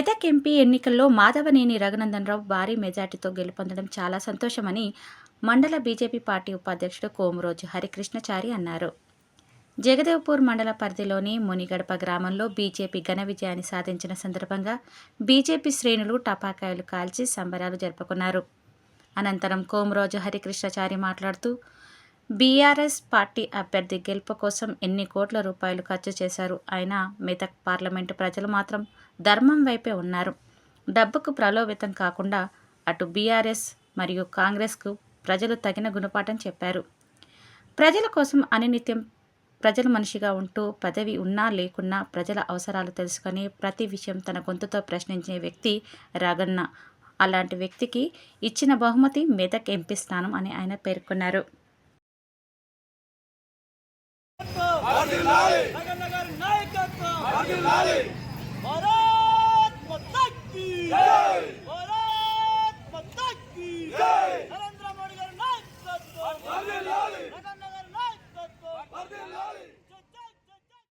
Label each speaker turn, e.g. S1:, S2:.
S1: Medak MP ఎన్నికల్లో మాధవనేని రఘునందనరావు భారీ మెజార్టీతో గెలుపొందడం చాలా సంతోషమని మండల బీజేపీ పార్టీ ఉపాధ్యక్షుడు కోమరోజు హరికృష్ణచారి అన్నారు. జగదేవ్పూర్ మండల పరిధిలోని మునిగడప గ్రామంలో బీజేపీ ఘన విజయాన్ని సాధించిన సందర్భంగా బీజేపీ శ్రేణులు టపాకాయలు కాల్చి సంబరాలు జరుపుకున్నారు. అనంతరం కోమరోజు హరికృష్ణచారి మాట్లాడుతూ బీఆర్ఎస్ పార్టీ అభ్యర్థి గెలుపు కోసం ఎన్ని కోట్ల రూపాయలు ఖర్చు చేశారు. అయినా మెదక్ పార్లమెంటు ప్రజలు మాత్రం ధర్మం వైపే ఉన్నారు. డబ్బుకు ప్రలోభితం కాకుండా అటు బీఆర్ఎస్ మరియు కాంగ్రెస్కు ప్రజలు తగిన గుణపాఠం చెప్పారు. ప్రజల కోసం అనునిత్యం ప్రజల మనిషిగా ఉంటూ పదవి ఉన్నా లేకున్నా ప్రజల అవసరాలు తెలుసుకొని ప్రతి విషయం తన గొంతుతో ప్రశ్నించే వ్యక్తి రగన్న. అలాంటి వ్యక్తికి ఇచ్చిన బహుమతి మెదక్ ఎంపీ స్థానం అని ఆయన పేర్కొన్నారు.
S2: రగన్న గారి నాయకత్వం